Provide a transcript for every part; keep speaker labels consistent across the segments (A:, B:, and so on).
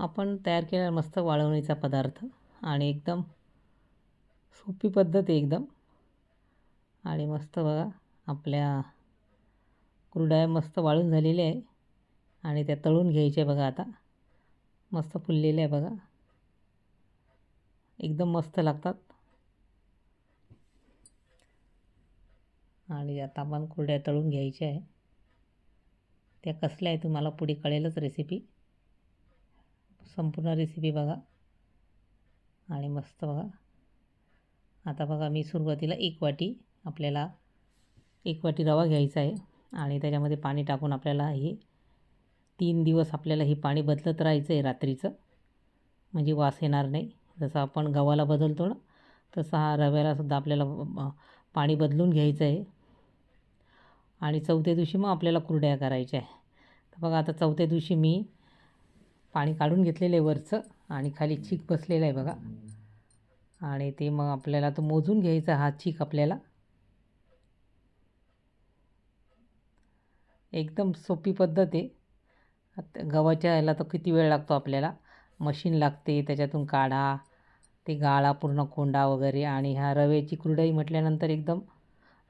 A: आपण तयार केलेला मस्त वाळवणीचा पदार्थ आणि एकदम सोपी पद्धत आहे एकदम. आणि मस्त बघा आपल्या कुरडया मस्त वाळून झालेल्या आहे आणि त्या तळून घ्यायच्या बघा. आता मस्त फुललेल्या आहे बघा, एकदम मस्त लागतात. आणि आता आपण कुरडया तळून घ्यायच्या आहे. त्या कसल्या आहे तुम्हाला पुढे कळेलच रेसिपी, संपूर्ण रेसिपी बघा. आणि मस्त बघा. आता बघा मी सुरुवातीला आपल्याला एक वाटी रवा घ्यायचा आहे आणि त्याच्यामध्ये पाणी टाकून आपल्याला हे 3 दिवस आपल्याला हे पाणी बदलत राहायचं आहे रात्रीचं, म्हणजे वास येणार नाही. जसं आपण गव्हाला बदलतो ना, तसं हा रव्यालासुद्धा आपल्याला पाणी बदलून घ्यायचं आहे. आणि चौथ्या दिवशी मग आपल्याला कुरडया करायच्या आहे. तर बघा आता चौथ्या दिवशी मी पाणी काढून घेतलेलं आहे वरचं आणि खाली चीक बसलेला आहे बघा. आणि ते मग आपल्याला तो मोजून घ्यायचा हा चीक आपल्याला. एकदम सोपी पद्धत आहे. गव्हाच्या ह्याला तर किती वेळ लागतो आपल्याला, मशीन लागते, त्याच्यातून काढा, ते गाळा पूर्ण कोंडा वगैरे. आणि ह्या रव्याची कुरडई म्हटल्यानंतर एकदम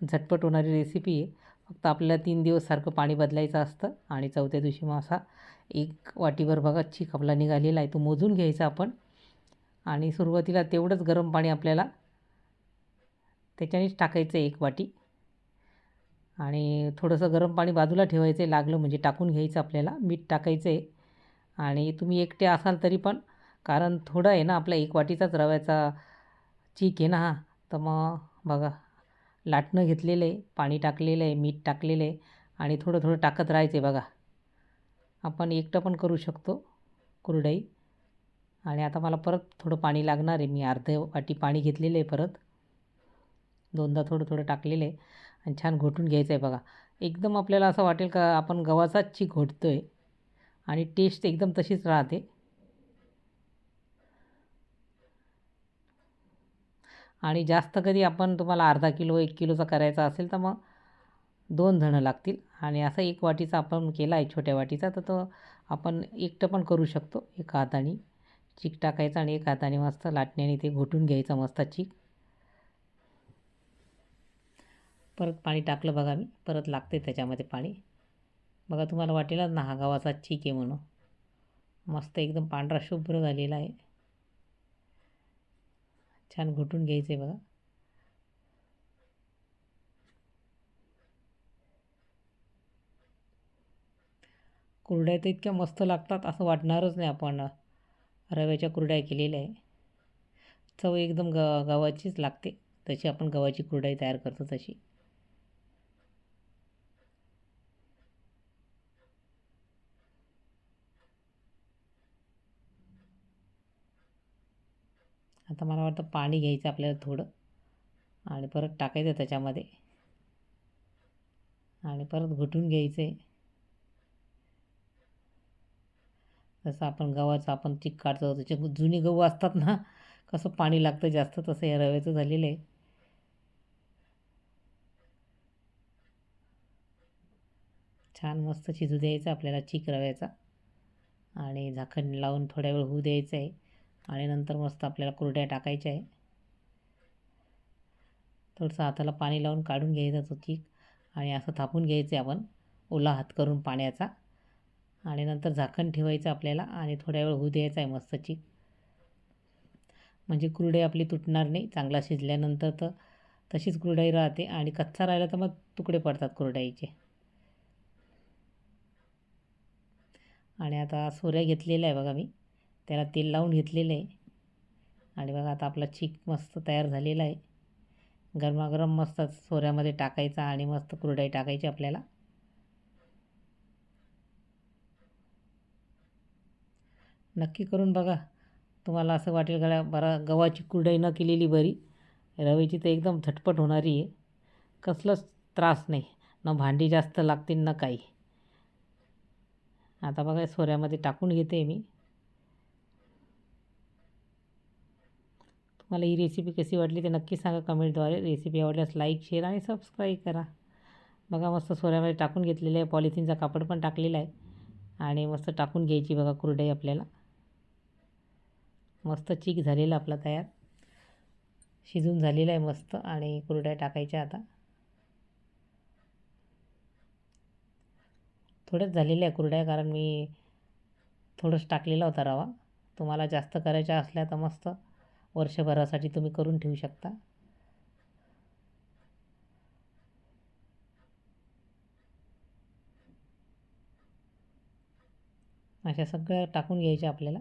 A: झटपट होणारी रेसिपी आहे. फक्त आपल्याला 3 दिवस सारखं पाणी बदलायचं असतं आणि चौथ्या दिवशी मग असा 1 वाटीभर बघा चीक आपला निघालेला आहे, तो मोजून घ्यायचा आपण. आणि सुरुवातीला तेवढंच गरम पाणी आपल्याला त्याच्यानेच टाकायचं आहे 1 वाटी. आणि थोडंसं गरम पाणी बाजूला ठेवायचं आहे, लागलं म्हणजे टाकून घ्यायचं आपल्याला. मीठ टाकायचं आहे. आणि तुम्ही एकटे असाल तरी पण, कारण थोडं आहे ना आपला 1 वाटीचाच रव्याचा चीक आहे ना हा, तर मग बघा लाटणं घेतलेलं आहे, पाणी टाकलेलं आहे, मीठ टाकलेलं आहे आणि थोडं थोडं टाकत राहायचं आहे बघा. आपण एकटं पण करू शकतो कुरडई. आणि आता मला परत थोडं पाणी लागणार आहे, मी अर्धी वाटी पाणी घेतलेलं आहे परत, 2दा थोडं थोडं टाकलेलं आहे आणि छान घोटून घ्यायचं आहे बघा. एकदम आपल्याला असं वाटेल का आपण गव्हाचाच चीक घोटतो आहे आणि टेस्ट एकदम तशीच राहते. आणि जास्त कधी आपण तुम्हाला अर्धा किलो 1 किलोचा करायचा असेल तर मग 2 जणं लागतील. आणि असं 1 वाटीचा आपण केला आहे छोट्या वाटीचा, तर तो आपण एकटं पण करू शकतो. एका हाताने चीक टाकायचा आणि एका हाताने मस्त लाटण्याने ते घोटून घ्यायचं मस्त चीक. परत पाणी टाकलं बघा मी, परत लागते त्याच्यामध्ये पाणी. बघा तुम्हाला वाटेलच ना हा गव्हाचा चीक आहे म्हणून. मस्त एकदम पांढरा शुभ्र झालेला आहे, छान घोटून घ्यायचं आहे बघा. कुरड्या तर इतक्या मस्त लागतात असं वाटणारच नाही आपण रव्याच्या कुरड्या केलेल्या आहे. चव एकदम गव्हाचीच लागते, तशी आपण गव्हाची कुरडई तयार करतो तशी. आता मला वाटतं पाणी घ्यायचं आपल्याला थोडं आणि परत टाकायचं त्याच्यामध्ये आणि परत घोटून घ्यायचं आहे. जसं आपण गव्हाचं आपण चीक काढतो त्याचे जुने गहू असतात ना, कसं पाणी लागतं जास्त, तसं या रव्याचं झालेलं आहे. छान मस्त शिजू द्यायचं आपल्याला चीक रव्याचा आणि झाकण लावून थोड्या वेळ होऊ द्यायचं आहे. आणि नंतर मस्त आपल्याला कुरड्या टाकायच्या आहे. थोडंसं हाताला पाणी लावून काढून घ्यायचा तो चीक आणि असं थापून घ्यायचं आहे आपण ओला हात करून पाण्याचा. आणि नंतर झाकण ठेवायचं आपल्याला आणि थोड्या वेळ होऊ द्यायचा आहे मस्त चीक, म्हणजे कुरडई आपली तुटणार नाही. चांगला शिजल्यानंतर तर तशीच कुरडई राहते आणि कच्चा राहिला तर मग तुकडे पडतात कुरडईचे. आणि आता सोऱ्या घेतलेल्या आहे बघा मी, त्याला तेल लावून घेतलेलं आहे. आणि बघा आता आपला चीक मस्त तयार झालेला आहे. गरमागरम मस्त सोऱ्यामध्ये टाकायचा आणि मस्त कुरडई टाकायची आपल्याला. नक्की करून बघा, तुम्हाला असं वाटेल का बरं गव्हाची कुरडई न केलेली बरी. रव्याची तर एकदम झटपट होणारी आहे, कसलंच त्रास नाही, न भांडी जास्त लागतील ना काही. आता बघा सोऱ्यामध्ये टाकून घेते मी. तुम्हाला ही रेसिपी कशी वाटली ते नक्की सांगा कमेंटद्वारे. रेसिपी आवडल्यास लाईक, शेअर आणि सबस्क्राईब करा. बघा मस्त सोऱ्यामध्ये टाकून घेतलेलं आहे, पॉलिथिनचा कापड पण टाकलेला आहे आणि मस्त टाकून घ्यायची बघा कुरडई आपल्याला. मस्त चीक झालेला आपला तयार, शिजून झालेला आहे मस्त. आणि कुरड्या टाकायच्या आता. थोड्याच झालेल्या आहे कुरड्या, कारण मी थोडंच टाकलेला होता रवा. तुम्हाला जास्त करायच्या असल्या तर मस्त वर्षभरासाठी तुम्ही करून ठेवू शकता. अशा सगळ्या टाकून घ्यायच्या आपल्याला.